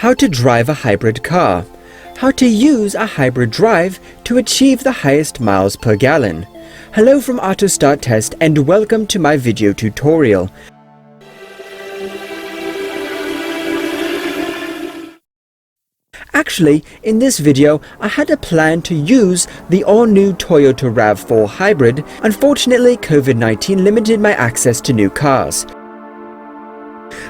How to drive a hybrid car. How to use a hybrid drive to achieve the highest miles per gallon. Hello from AutoStart Test and welcome to my video tutorial. Actually, in this video, I had a plan to use the all-new Toyota Rav4 hybrid. Unfortunately, COVID-19 limited my access to new cars.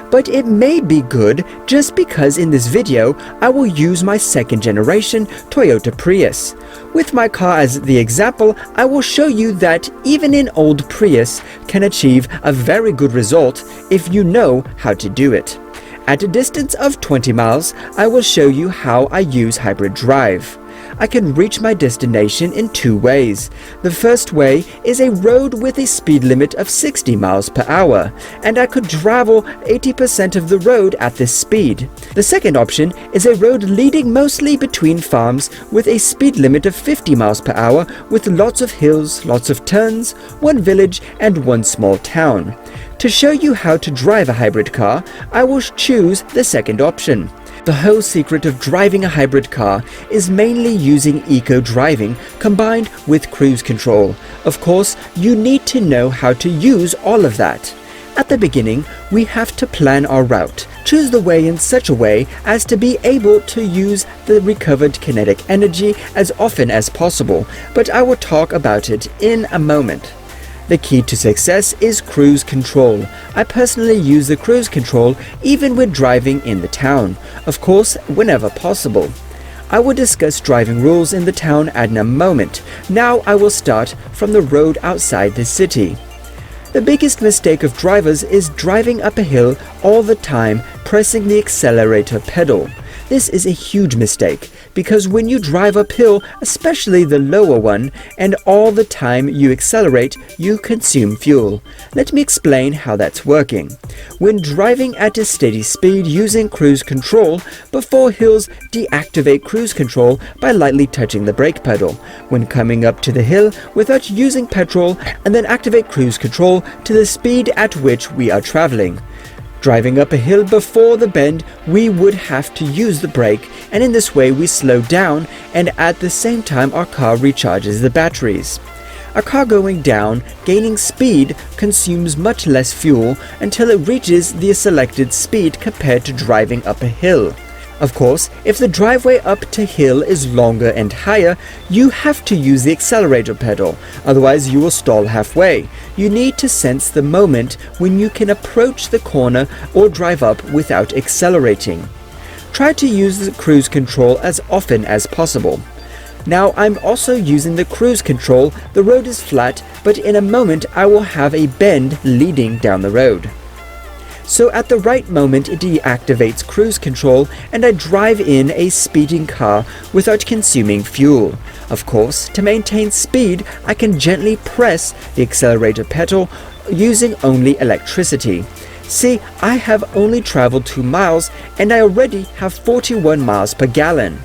But it may be good just because in this video, I will use my second generation Toyota Prius. With my car as the example, I will show you that even an old Prius can achieve a very good result if you know how to do it. At a distance of 20 miles, I will show you how I use hybrid drive. I can reach my destination in two ways. The first way is a road with a speed limit of 60 miles per hour, and I could travel 80% of the road at this speed. The second option is a road leading mostly between farms with a speed limit of 50 miles per hour with lots of hills, lots of turns, one village and one small town. To show you how to drive a hybrid car, I will choose the second option. The whole secret of driving a hybrid car is mainly using eco-driving combined with cruise control. Of course, you need to know how to use all of that. At the beginning, we have to plan our route. Choose the way in such a way as to be able to use the recovered kinetic energy as often as possible, but I will talk about it in a moment. The key to success is cruise control. I personally use the cruise control even when driving in the town, of course whenever possible. I will discuss driving rules in the town in a moment. Now I will start from the road outside the city. The biggest mistake of drivers is driving up a hill all the time, pressing the accelerator pedal. This is a huge mistake because when you drive uphill, especially the lower one, and all the time you accelerate, you consume fuel. Let me explain how that's working. When driving at a steady speed using cruise control, before hills, deactivate cruise control by lightly touching the brake pedal. When coming up to the hill without using petrol, and then activate cruise control to the speed at which we are traveling. Driving up a hill before the bend, we would have to use the brake, and in this way we slow down and at the same time our car recharges the batteries. A car going down, gaining speed, consumes much less fuel until it reaches the selected speed compared to driving up a hill. Of course, if the driveway up to hill is longer and higher, you have to use the accelerator pedal, otherwise you will stall halfway. You need to sense the moment when you can approach the corner or drive up without accelerating. Try to use the cruise control as often as possible. Now I'm also using the cruise control. The road is flat, but in a moment I will have a bend leading down the road. So at the right moment it deactivates cruise control and I drive in a speeding car without consuming fuel. Of course, to maintain speed, I can gently press the accelerator pedal using only electricity. See, I have only traveled 2 miles and I already have 41 miles per gallon.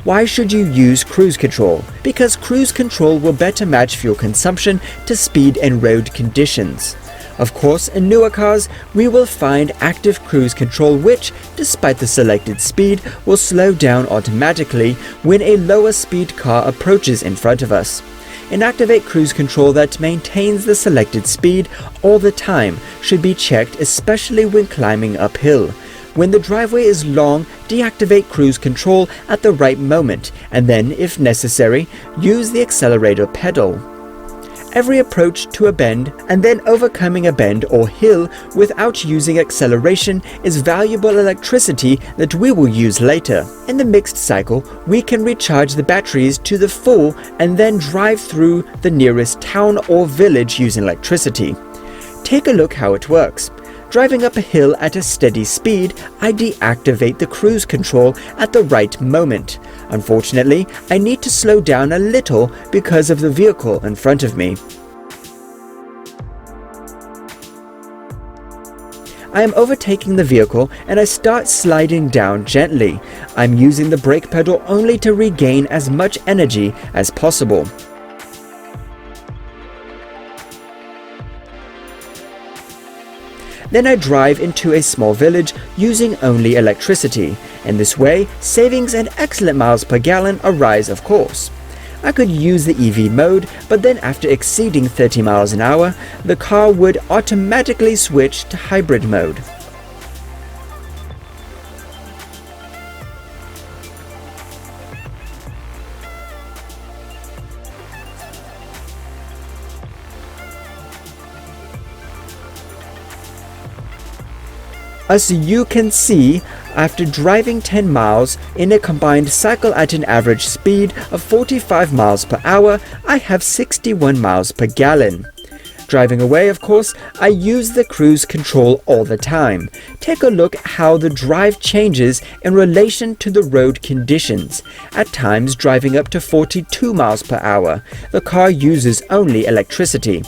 Why should you use cruise control? Because cruise control will better match fuel consumption to speed and road conditions. Of course, in newer cars, we will find active cruise control which, despite the selected speed, will slow down automatically when a lower speed car approaches in front of us. Inactivate cruise control that maintains the selected speed all the time should be checked, especially when climbing uphill. When the driveway is long, deactivate cruise control at the right moment, and then, if necessary, use the accelerator pedal. Every approach to a bend and then overcoming a bend or hill without using acceleration is valuable electricity that we will use later. In the mixed cycle, we can recharge the batteries to the full and then drive through the nearest town or village using electricity. Take a look how it works. Driving up a hill at a steady speed, I deactivate the cruise control at the right moment. Unfortunately, I need to slow down a little because of the vehicle in front of me. I am overtaking the vehicle and I start sliding down gently. I'm using the brake pedal only to regain as much energy as possible. Then I drive into a small village using only electricity. In this way, savings and excellent miles per gallon arise, of course. I could use the EV mode, but then after exceeding 30 miles an hour, the car would automatically switch to hybrid mode. As you can see, after driving 10 miles in a combined cycle at an average speed of 45 miles per hour, I have 61 miles per gallon. Driving away, of course, I use the cruise control all the time. Take a look how the drive changes in relation to the road conditions. At times driving up to 42 miles per hour, the car uses only electricity.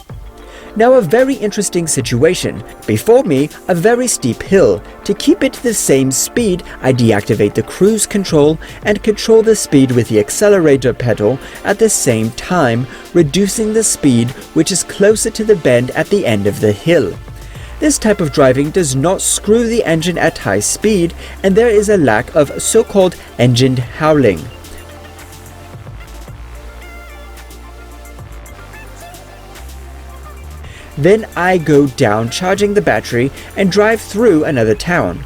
Now a very interesting situation. Before me, a very steep hill. To keep it the same speed, I deactivate the cruise control and control the speed with the accelerator pedal at the same time, reducing the speed which is closer to the bend at the end of the hill. This type of driving does not screw the engine at high speed, and there is a lack of so-called engine howling. Then I go down charging the battery and drive through another town.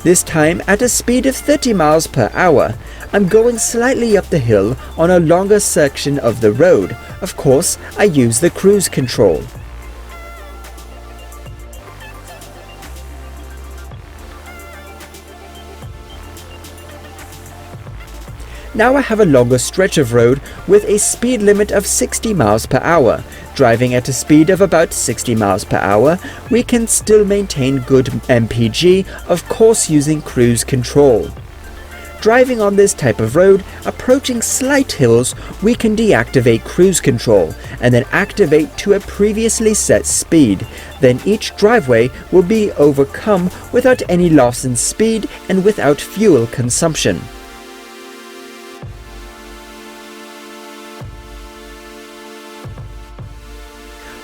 This time at a speed of 30 miles per hour. I'm going slightly up the hill on a longer section of the road. Of course, I use the cruise control. Now I have a longer stretch of road with a speed limit of 60 miles per hour. Driving at a speed of about 60 miles per hour, we can still maintain good MPG, of course using cruise control. Driving on this type of road, approaching slight hills, we can deactivate cruise control and then activate to a previously set speed. Then each driveway will be overcome without any loss in speed and without fuel consumption.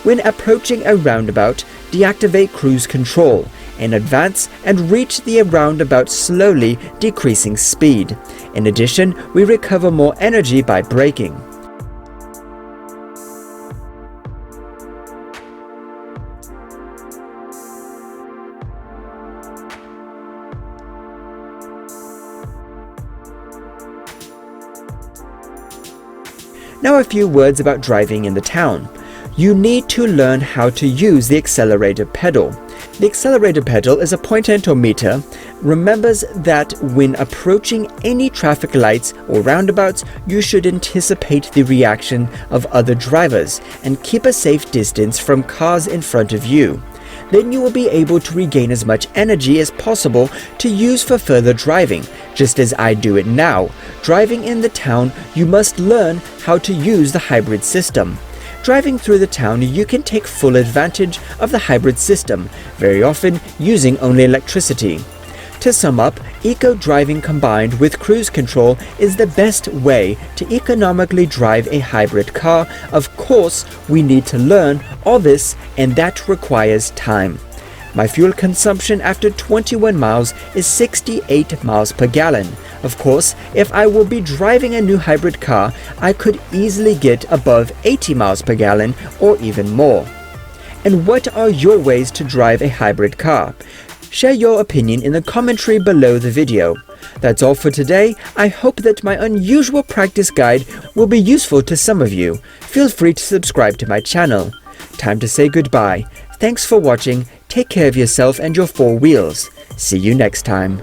When approaching a roundabout, deactivate cruise control in advance and reach the roundabout slowly, decreasing speed. In addition, we recover more energy by braking. Now a few words about driving in the town. You need to learn how to use the accelerator pedal. The accelerator pedal is a potentiometer, remembers that when approaching any traffic lights or roundabouts, you should anticipate the reaction of other drivers and keep a safe distance from cars in front of you. Then you will be able to regain as much energy as possible to use for further driving, just as I do it now. Driving in the town, you must learn how to use the hybrid system. Driving through the town, you can take full advantage of the hybrid system, very often using only electricity. To sum up, eco-driving combined with cruise control is the best way to economically drive a hybrid car. Of course, we need to learn all this, and that requires time. My fuel consumption after 21 miles is 68 miles per gallon. Of course, if I will be driving a new hybrid car, I could easily get above 80 miles per gallon or even more. And what are your ways to drive a hybrid car? Share your opinion in the commentary below the video. That's all for today. I hope that my unusual practice guide will be useful to some of you. Feel free to subscribe to my channel. Time to say goodbye. Thanks for watching. Take care of yourself and your four wheels. See you next time.